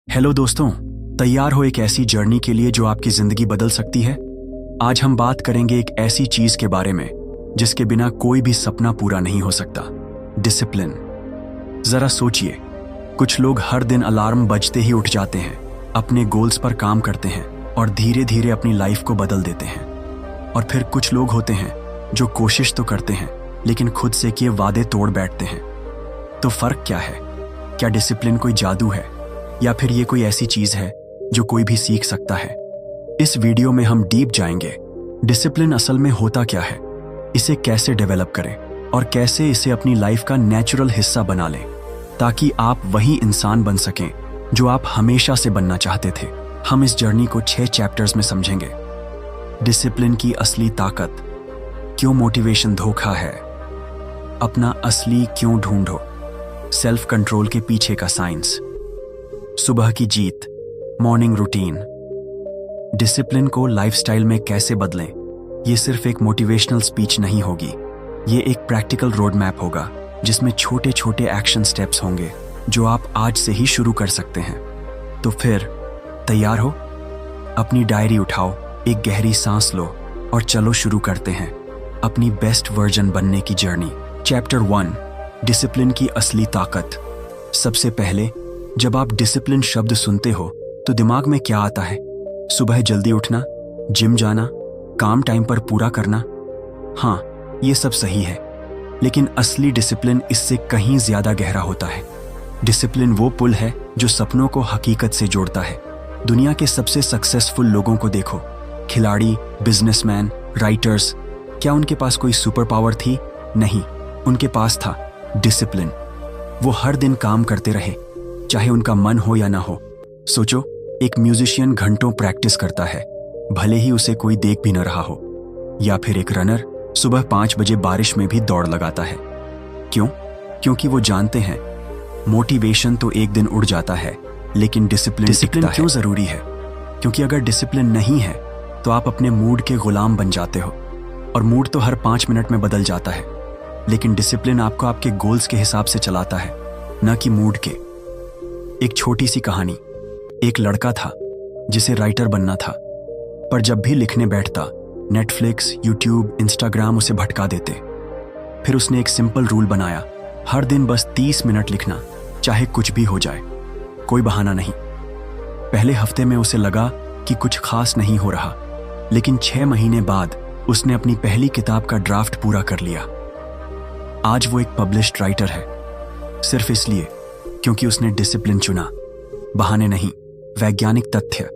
Hello दोस्तों, तैयार हो एक ऐसी जर्नी के लिए जो आपकी जिंदगी बदल सकती है। आज हम बात करेंगे एक ऐसी चीज के बारे में जिसके बिना कोई भी सपना पूरा नहीं हो सकता, डिसिप्लिन। जरा सोचिए, कुछ लोग हर दिन अलार्म बजते ही उठ जाते हैं, अपने गोल्स पर काम करते हैं और धीरे धीरे अपनी लाइफ को बदल देते हैं। और फिर कुछ लोग होते हैं जो कोशिश तो करते हैं लेकिन खुद से किए वादे तोड़ बैठते हैं। तो फर्क क्या है? क्या डिसिप्लिन कोई जादू है या फिर ये कोई ऐसी चीज है जो कोई भी सीख सकता है? इस वीडियो में हम डीप जाएंगे, डिसिप्लिन असल में होता क्या है, इसे कैसे डेवलप करें और कैसे इसे अपनी लाइफ का नेचुरल हिस्सा बना लें, ताकि आप वही इंसान बन सकें जो आप हमेशा से बनना चाहते थे। हम इस जर्नी को 6 चैप्टर्स में समझेंगे। डिसिप्लिन की असली ताकत, क्यों मोटिवेशन धोखा है, अपना असली क्यों ढूंढो, सेल्फ कंट्रोल के पीछे का साइंस, सुबह की जीत, मॉर्निंग रूटीन, डिसिप्लिन को लाइफस्टाइल में कैसे बदलें। ये सिर्फ एक मोटिवेशनल स्पीच नहीं होगी, ये एक प्रैक्टिकल रोड मैप होगा जिसमें छोटे छोटे एक्शन स्टेप्स होंगे जो आप आज से ही शुरू कर सकते हैं। तो फिर तैयार हो? अपनी डायरी उठाओ, एक गहरी सांस लो और चलो शुरू करते हैं अपनी बेस्ट वर्जन बनने की जर्नी। चैप्टर 1, डिसिप्लिन की असली ताकत। सबसे पहले, जब आप डिसिप्लिन शब्द सुनते हो तो दिमाग में क्या आता है? सुबह जल्दी उठना, जिम जाना, काम टाइम पर पूरा करना। हाँ, ये सब सही है, लेकिन असली डिसिप्लिन इससे कहीं ज्यादा गहरा होता है। डिसिप्लिन वो पुल है जो सपनों को हकीकत से जोड़ता है। दुनिया के सबसे सक्सेसफुल लोगों को देखो, खिलाड़ी, बिजनेसमैन, राइटर्स, क्या उनके पास कोई सुपर पावर थी? नहीं, उनके पास था डिसिप्लिन। वो हर दिन काम करते रहे, चाहे उनका मन हो या ना हो। सोचो, एक म्यूजिशियन घंटों प्रैक्टिस करता है, भले ही उसे कोई देख भी न रहा हो। या फिर एक रनर सुबह 5 बजे बारिश में भी दौड़ लगाता है। क्यों? क्योंकि वो जानते हैं मोटिवेशन तो एक दिन उड़ जाता है, लेकिन डिसिप्लिन क्यों जरूरी है? क्योंकि अगर डिसिप्लिन नहीं है तो आप अपने मूड के गुलाम बन जाते हो, और मूड तो हर 5 मिनट में बदल जाता है। लेकिन डिसिप्लिन आपको आपके गोल्स के हिसाब से चलाता है, न कि मूड के। एक छोटी सी कहानी। एक लड़का था जिसे राइटर बनना था, पर जब भी लिखने बैठता, नेटफ्लिक्स, यूट्यूब, इंस्टाग्राम उसे भटका देते। फिर उसने एक सिंपल रूल बनाया, हर दिन बस 30 मिनट लिखना, चाहे कुछ भी हो जाए, कोई बहाना नहीं। पहले हफ्ते में उसे लगा कि कुछ खास नहीं हो रहा, लेकिन 6 महीने बाद उसने अपनी पहली किताब का ड्राफ्ट पूरा कर लिया। आज वो एक पब्लिश्ड राइटर है, सिर्फ इसलिए क्योंकि उसने डिसिप्लिन चुना, बहाने नहीं। वैज्ञानिक तथ्य,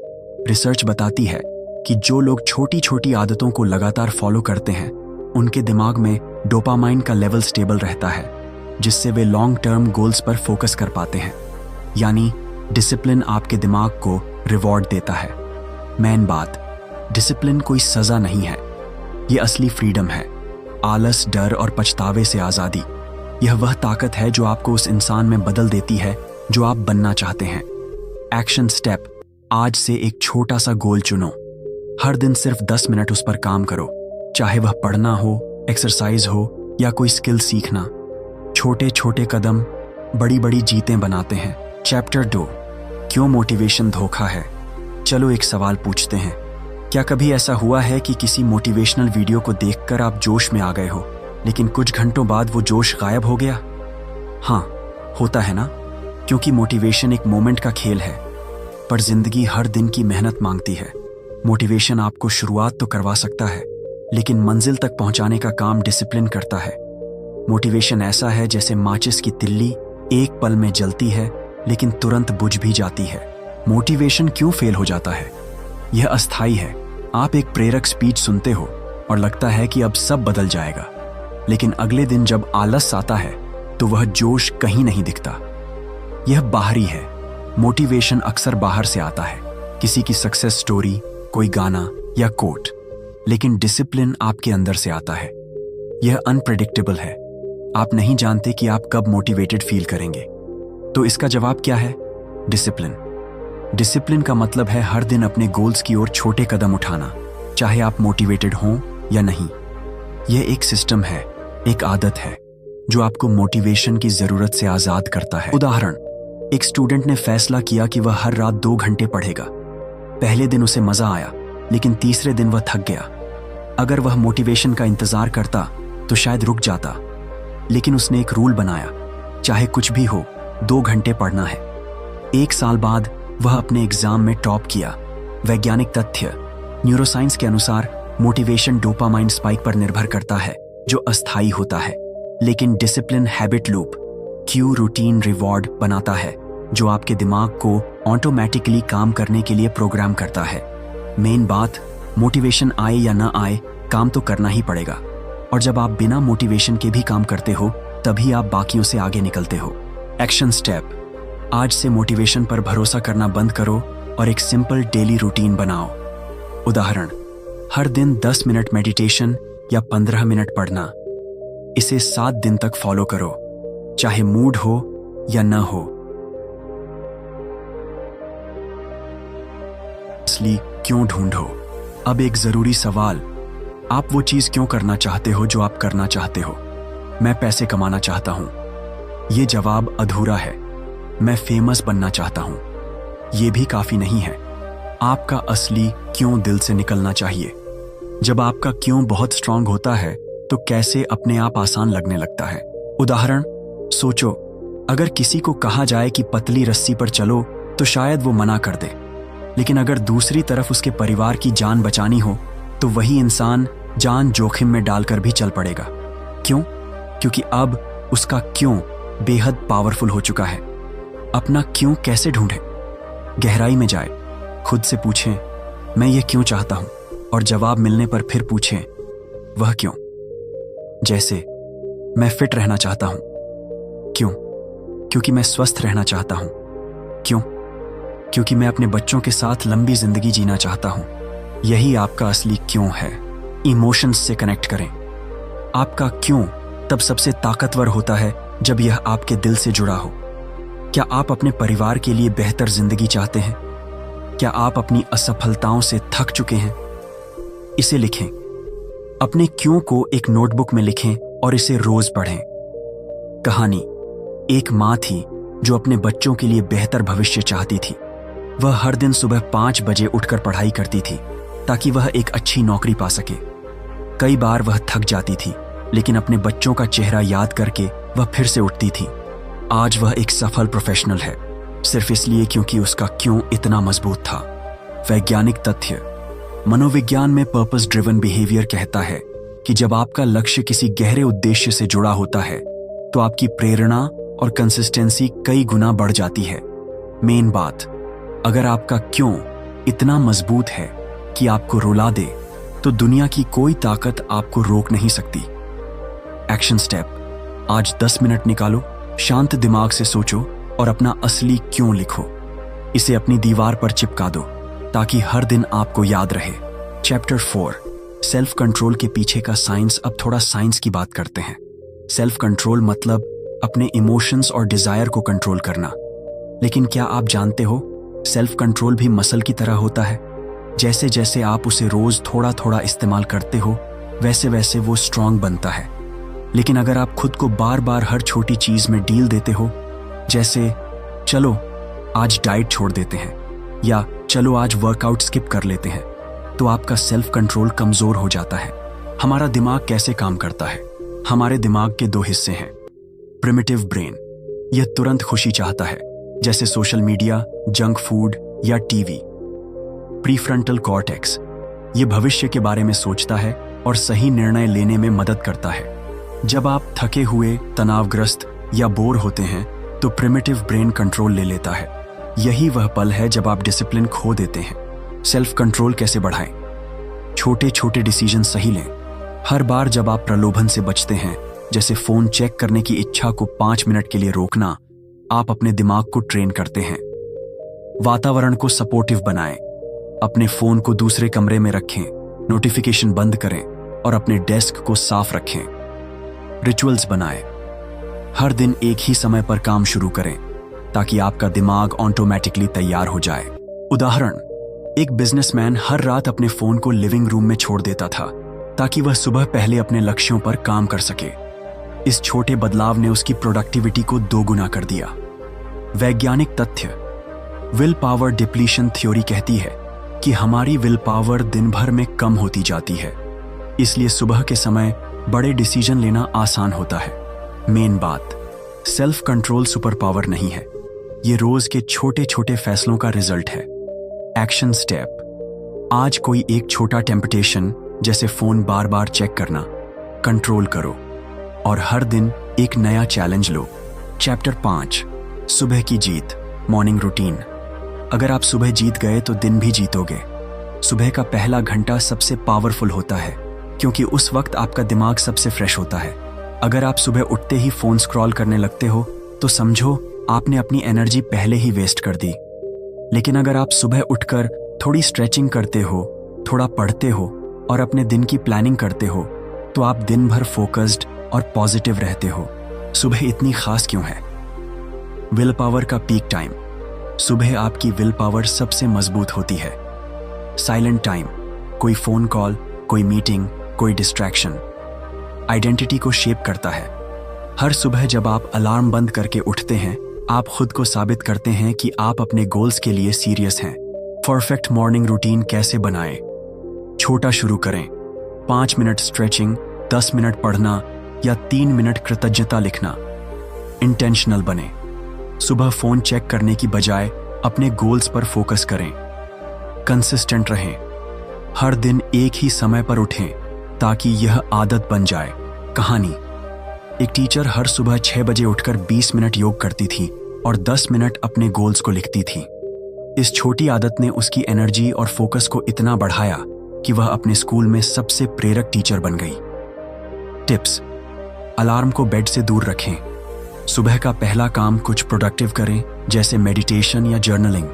रिसर्च बताती है कि जो लोग छोटी छोटी आदतों को लगातार फॉलो करते हैं, उनके दिमाग में डोपामाइन का लेवल स्टेबल रहता है, जिससे वे लॉन्ग टर्म गोल्स पर फोकस कर पाते हैं। यानी डिसिप्लिन आपके दिमाग को रिवॉर्ड देता है। मेन बात, डिसिप्लिन कोई सजा नहीं है, ये असली फ्रीडम है। आलस, डर और पछतावे से आजादी, यह वह ताकत है जो आपको उस इंसान में बदल देती है जो आप बनना चाहते हैं। एक्शन स्टेप, आज से एक छोटा सा गोल चुनो। हर दिन सिर्फ 10 मिनट उस पर काम करो, चाहे वह पढ़ना हो, एक्सरसाइज हो या कोई स्किल सीखना। छोटे छोटे कदम बड़ी बड़ी जीतें बनाते हैं। चैप्टर 2, क्यों मोटिवेशन धोखा है। चलो एक सवाल पूछते हैं, क्या कभी ऐसा हुआ है कि किसी मोटिवेशनल वीडियो को देखकर आप जोश में आ गए हो, लेकिन कुछ घंटों बाद वो जोश गायब हो गया? हाँ, होता है ना, क्योंकि मोटिवेशन एक मोमेंट का खेल है, पर जिंदगी हर दिन की मेहनत मांगती है। मोटिवेशन आपको शुरुआत तो करवा सकता है, लेकिन मंजिल तक पहुंचाने का काम डिसिप्लिन करता है। मोटिवेशन ऐसा है जैसे माचिस की तिल्ली, एक पल में जलती है लेकिन तुरंत बुझ भी जाती है। मोटिवेशन क्यों फेल हो जाता है? यह अस्थायी है। आप एक प्रेरक स्पीच सुनते हो और लगता है कि अब सब बदल जाएगा, लेकिन अगले दिन जब आलस आता है तो वह जोश कहीं नहीं दिखता। यह बाहरी है। मोटिवेशन अक्सर बाहर से आता है, किसी की सक्सेस स्टोरी, कोई गाना या कोट, लेकिन डिसिप्लिन आपके अंदर से आता है। यह अनप्रेडिक्टेबल है। आप नहीं जानते कि आप कब मोटिवेटेड फील करेंगे। तो इसका जवाब क्या है? डिसिप्लिन। डिसिप्लिन का मतलब है हर दिन अपने गोल्स की ओर छोटे कदम उठाना, चाहे आप मोटिवेटेड हों या नहीं। यह एक सिस्टम है, एक आदत है जो आपको मोटिवेशन की जरूरत से आजाद करता है। उदाहरण, एक स्टूडेंट ने फैसला किया कि वह हर रात 2 घंटे पढ़ेगा। पहले दिन उसे मजा आया, लेकिन तीसरे दिन वह थक गया। अगर वह मोटिवेशन का इंतजार करता तो शायद रुक जाता, लेकिन उसने एक रूल बनाया, चाहे कुछ भी हो 2 घंटे पढ़ना है। 1 साल बाद वह अपने एग्जाम में टॉप किया। वैज्ञानिक तथ्य, न्यूरोसाइंस के अनुसार मोटिवेशन डोपामाइन स्पाइक पर निर्भर करता है, जो अस्थायी होता है, लेकिन discipline habit loop Q routine reward बनाता है, जो आपके दिमाग को ऑटोमेटिकली काम करने के लिए प्रोग्राम करता है। मेन बात, मोटिवेशन आए या ना आए, काम तो करना ही पड़ेगा। और जब आप बिना मोटिवेशन के भी काम करते हो, तभी आप बाकियों से आगे निकलते हो। एक्शन स्टेप, आज से मोटिवेशन पर भरोसा करना बंद करो और एक सिंपल डेली रूटीन बनाओ। उदाहरण, हर दिन 10 मिनट मेडिटेशन या 15 मिनट पढ़ना। इसे 7 दिन तक फॉलो करो, चाहे मूड हो या न हो। असली क्यों ढूंढो। अब एक जरूरी सवाल, आप वो चीज क्यों करना चाहते हो जो आप करना चाहते हो? मैं पैसे कमाना चाहता हूं, ये जवाब अधूरा है। मैं फेमस बनना चाहता हूं, ये भी काफी नहीं है। आपका असली क्यों दिल से निकलना चाहिए। जब आपका क्यों बहुत स्ट्रांग होता है तो कैसे अपने आप आसान लगने लगता है। उदाहरण, सोचो, अगर किसी को कहा जाए कि पतली रस्सी पर चलो तो शायद वो मना कर दे, लेकिन अगर दूसरी तरफ उसके परिवार की जान बचानी हो तो वही इंसान जान जोखिम में डालकर भी चल पड़ेगा। क्यों? क्योंकि अब उसका क्यों बेहद पावरफुल हो चुका है। अपना क्यों कैसे ढूंढें? गहराई में जाए, खुद से पूछें, मैं ये क्यों चाहता हूं, और जवाब मिलने पर फिर पूछें, वह क्यों? जैसे, मैं फिट रहना चाहता हूं, क्यों? क्योंकि मैं स्वस्थ रहना चाहता हूं। क्यों? क्योंकि मैं अपने बच्चों के साथ लंबी जिंदगी जीना चाहता हूं। यही आपका असली क्यों है। इमोशंस से कनेक्ट करें। आपका क्यों तब सबसे ताकतवर होता है जब यह आपके दिल से जुड़ा हो। क्या आप अपने परिवार के लिए बेहतर जिंदगी चाहते हैं? क्या आप अपनी असफलताओं से थक चुके हैं? इसे लिखें। अपने क्यों को एक नोटबुक में लिखें और इसे रोज पढ़ें। कहानी, एक मां थी जो अपने बच्चों के लिए बेहतर भविष्य चाहती थी। वह हर दिन सुबह 5 बजे उठकर पढ़ाई करती थी ताकि वह एक अच्छी नौकरी पा सके। कई बार वह थक जाती थी, लेकिन अपने बच्चों का चेहरा याद करके वह फिर से उठती थी। आज वह एक सफल प्रोफेशनल है, सिर्फ इसलिए क्योंकि उसका क्यों इतना मजबूत था। वैज्ञानिक तथ्य, मनोविज्ञान में पर्पस ड्रिवन बिहेवियर कहता है कि जब आपका लक्ष्य किसी गहरे उद्देश्य से जुड़ा होता है तो आपकी प्रेरणा और कंसिस्टेंसी कई गुना बढ़ जाती है। मेन बात, अगर आपका क्यों इतना मजबूत है कि आपको रुला दे, तो दुनिया की कोई ताकत आपको रोक नहीं सकती। एक्शन स्टेप, आज 10 मिनट निकालो, शांत दिमाग से सोचो और अपना असली क्यों लिखो। इसे अपनी दीवार पर चिपका दो ताकि हर दिन आपको याद रहे। चैप्टर 4, सेल्फ कंट्रोल के पीछे का साइंस। अब थोड़ा साइंस की बात करते हैं। सेल्फ कंट्रोल मतलब अपने इमोशंस और डिजायर को कंट्रोल करना। लेकिन क्या आप जानते हो, सेल्फ कंट्रोल भी मसल की तरह होता है। जैसे जैसे आप उसे रोज थोड़ा थोड़ा इस्तेमाल करते हो, वैसे वैसे वो स्ट्रांग बनता है। लेकिन अगर आप खुद को बार बार हर छोटी चीज में डील देते हो, जैसे चलो आज डाइट छोड़ देते हैं या चलो आज वर्कआउट स्किप कर लेते हैं, तो आपका सेल्फ कंट्रोल कमजोर हो जाता है। हमारा दिमाग कैसे काम करता है? हमारे दिमाग के 2 हिस्से हैं। प्रिमिटिव ब्रेन, यह तुरंत खुशी चाहता है, जैसे सोशल मीडिया, जंक फूड या टीवी। प्रीफ्रंटल कॉर्टेक्स, यह भविष्य के बारे में सोचता है और सही निर्णय लेने में मदद करता है। जब आप थके हुए, तनावग्रस्त या बोर होते हैं तो प्रिमिटिव ब्रेन कंट्रोल ले लेता है। यही वह पल है जब आप डिसिप्लिन खो देते हैं। सेल्फ कंट्रोल कैसे बढ़ाएं? छोटे छोटे डिसीजन सही लें। हर बार जब आप प्रलोभन से बचते हैं, जैसे फोन चेक करने की इच्छा को 5 मिनट के लिए रोकना, आप अपने दिमाग को ट्रेन करते हैं। वातावरण को सपोर्टिव बनाएं। अपने फोन को दूसरे कमरे में रखें, नोटिफिकेशन बंद करें और अपने डेस्क को साफ रखें। रिचुअल्स बनाएं। हर दिन एक ही समय पर काम शुरू करें ताकि आपका दिमाग ऑटोमेटिकली तैयार हो जाए। उदाहरण, एक बिजनेसमैन हर रात अपने फोन को लिविंग रूम में छोड़ देता था ताकि वह सुबह पहले अपने लक्ष्यों पर काम कर सके। इस छोटे बदलाव ने उसकी प्रोडक्टिविटी को 2 गुना कर दिया। वैज्ञानिक तथ्य। विल पावर डिप्लीशन थ्योरी कहती है कि हमारी विल पावर दिन भर में कम होती जाती है, इसलिए सुबह के समय बड़े डिसीजन लेना आसान होता है। मेन बात, सेल्फ कंट्रोल सुपर पावर नहीं है, ये रोज के छोटे छोटे फैसलों का रिजल्ट है। Action step. आज कोई एक छोटा टेम्पटेशन जैसे फोन बार बार चेक करना कंट्रोल करो और हर दिन एक नया चैलेंज लो। चैप्टर 5, सुबह की जीत, मॉर्निंग रूटीन। अगर आप सुबह जीत गए तो दिन भी जीतोगे। सुबह का पहला घंटा सबसे पावरफुल होता है क्योंकि उस वक्त आपका दिमाग सबसे फ्रेश होता है। अगर आप सुबह उठते ही फोन स्क्रॉल करने लगते हो तो समझो आपने अपनी एनर्जी पहले ही वेस्ट कर दी। लेकिन अगर आप सुबह उठकर थोड़ी स्ट्रेचिंग करते हो, थोड़ा पढ़ते हो और अपने दिन की प्लानिंग करते हो तो आप दिन भर फोकस्ड और पॉजिटिव रहते हो। सुबह इतनी खास क्यों है? विल पावर का पीक टाइम। सुबह आपकी विल पावर सबसे मजबूत होती है। साइलेंट टाइम, कोई फोन कॉल, कोई मीटिंग, कोई डिस्ट्रैक्शन आइडेंटिटी को शेप करता है। हर सुबह जब आप अलार्म बंद करके उठते हैं, आप खुद को साबित करते हैं कि आप अपने गोल्स के लिए सीरियस हैं। परफेक्ट मॉर्निंग रूटीन कैसे बनाएं? छोटा शुरू करें। 5 मिनट स्ट्रेचिंग, 10 मिनट पढ़ना या 3 मिनट कृतज्ञता लिखना। इंटेंशनल बने। सुबह फोन चेक करने की बजाय अपने गोल्स पर फोकस करें। कंसिस्टेंट रहें। हर दिन एक ही समय पर उठें ताकि यह आदत बन जाए। कहानी। एक टीचर हर सुबह 6 बजे उठकर 20 मिनट योग करती थी और 10 मिनट अपने गोल्स को लिखती थी। इस छोटी आदत ने उसकी एनर्जी और फोकस को इतना बढ़ाया कि वह अपने स्कूल में सबसे प्रेरक टीचर बन गई। टिप्स। अलार्म को बेड से दूर रखें। सुबह का पहला काम कुछ प्रोडक्टिव करें जैसे मेडिटेशन या जर्नलिंग।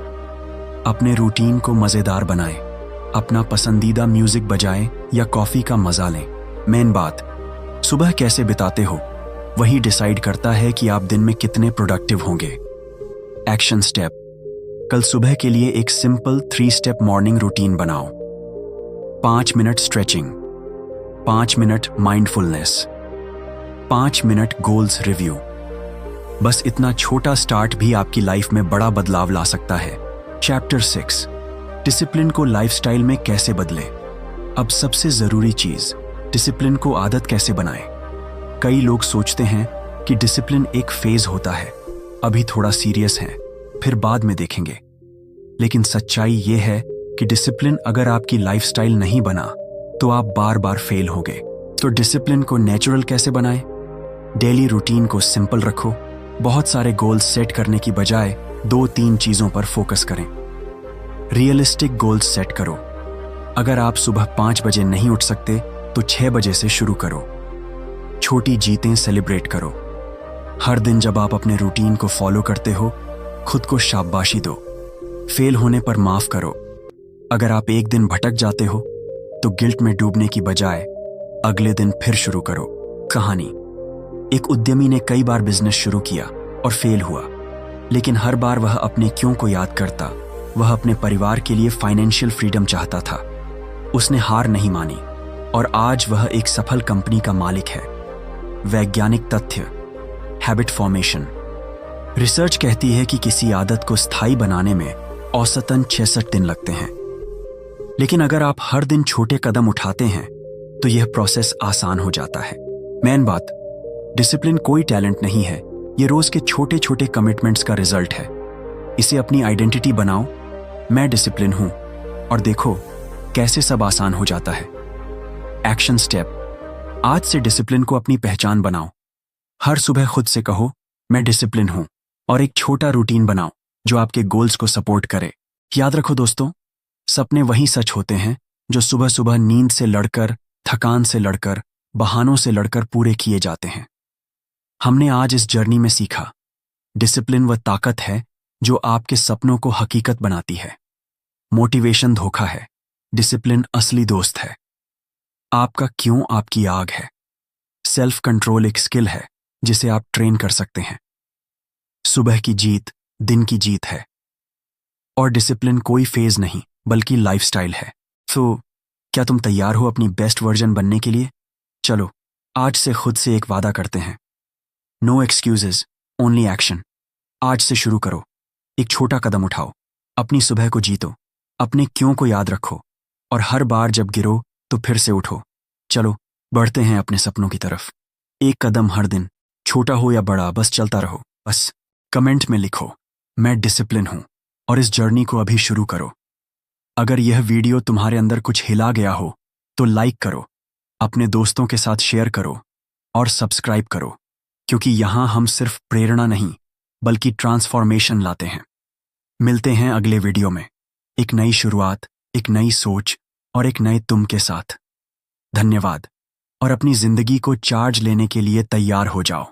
अपने रूटीन को मजेदार बनाएं। अपना पसंदीदा म्यूजिक बजाएं या कॉफी का मजा लें। मेन बात, सुबह कैसे बिताते हो वही डिसाइड करता है कि आप दिन में कितने प्रोडक्टिव होंगे। Action step. कल सुबह के लिए एक सिंपल 3 स्टेप मॉर्निंग रूटीन बनाओ। 5 minute stretching, 5 minute mindfulness, 5 minute goals review. बस इतना छोटा स्टार्ट भी आपकी लाइफ में बड़ा बदलाव ला सकता है। चैप्टर 6, डिसिप्लिन को लाइफस्टाइल में कैसे बदले। अब सबसे जरूरी चीज, डिसिप्लिन को आदत कैसे बनाएं। कई लोग सोचते हैं कि डिसिप्लिन एक फेज होता है, अभी थोड़ा सीरियस है, फिर बाद में देखेंगे। लेकिन सच्चाई यह है कि डिसिप्लिन अगर आपकी लाइफस्टाइल नहीं बना तो आप बार बार फेल होगे। तो डिसिप्लिन को नेचुरल कैसे बनाएं? डेली रूटीन को सिंपल रखो। बहुत सारे गोल्स सेट करने की बजाय 2-3 चीजों पर फोकस करें। रियलिस्टिक गोल्स सेट करो। अगर आप सुबह 5 बजे नहीं उठ सकते तो 6 बजे से शुरू करो। छोटी जीतें सेलिब्रेट करो। हर दिन जब आप अपने रूटीन को फॉलो करते हो, खुद को शाबाशी दो। फेल होने पर माफ करो। अगर आप एक दिन भटक जाते हो तो गिल्ट में डूबने की बजाय अगले दिन फिर शुरू करो। कहानी। एक उद्यमी ने कई बार बिजनेस शुरू किया और फेल हुआ, लेकिन हर बार वह अपने क्यों को याद करता। वह अपने परिवार के लिए फाइनेंशियल फ्रीडम चाहता था। उसने हार नहीं मानी और आज वह एक सफल कंपनी का मालिक है। वैज्ञानिक तथ्य। Habit formation. रिसर्च कहती है कि किसी आदत को स्थायी बनाने में औसतन 66 दिन लगते हैं। लेकिन अगर आप हर दिन छोटे कदम उठाते हैं तो यह प्रोसेस आसान हो जाता है। मेन बात, डिसिप्लिन कोई टैलेंट नहीं है, यह रोज के छोटे छोटे कमिटमेंट्स का रिजल्ट है। इसे अपनी आइडेंटिटी बनाओ। मैं डिसिप्लिन हूं और देखो कैसे सब आसान हो जाता है। Action step. आज से डिसिप्लिन को अपनी पहचान बनाओ। हर सुबह खुद से कहो, मैं डिसिप्लिन हूं, और एक छोटा रूटीन बनाओ जो आपके गोल्स को सपोर्ट करे। याद रखो दोस्तों, सपने वही सच होते हैं जो सुबह सुबह नींद से लड़कर, थकान से लड़कर, बहानों से लड़कर पूरे किए जाते हैं। हमने आज इस जर्नी में सीखा, डिसिप्लिन वह ताकत है जो आपके सपनों को हकीकत बनाती है। मोटिवेशन धोखा है, डिसिप्लिन असली दोस्त है। आपका क्यों आपकी आग है। सेल्फ कंट्रोल एक स्किल है जिसे आप ट्रेन कर सकते हैं। सुबह की जीत दिन की जीत है और डिसिप्लिन कोई फेज नहीं बल्कि लाइफस्टाइल है। तो क्या तुम तैयार हो अपनी बेस्ट वर्जन बनने के लिए? चलो आज से खुद से एक वादा करते हैं, नो एक्सक्यूजेस, ओनली एक्शन। आज से शुरू करो। एक छोटा कदम उठाओ, अपनी सुबह को जीतो, अपने क्यों को याद रखो, और हर बार जब गिरो तो फिर से उठो। चलो बढ़ते हैं अपने सपनों की तरफ। एक कदम हर दिन, छोटा हो या बड़ा, बस चलता रहो। बस कमेंट में लिखो, मैं डिसिप्लिन हूं, और इस जर्नी को अभी शुरू करो। अगर यह वीडियो तुम्हारे अंदर कुछ हिला गया हो तो लाइक करो, अपने दोस्तों के साथ शेयर करो और सब्सक्राइब करो, क्योंकि यहां हम सिर्फ प्रेरणा नहीं बल्कि ट्रांसफॉर्मेशन लाते हैं। मिलते हैं अगले वीडियो में, एक नई शुरुआत, एक नई सोच और एक नए तुम के साथ। धन्यवाद, और अपनी जिंदगी को चार्ज लेने के लिए तैयार हो जाओ।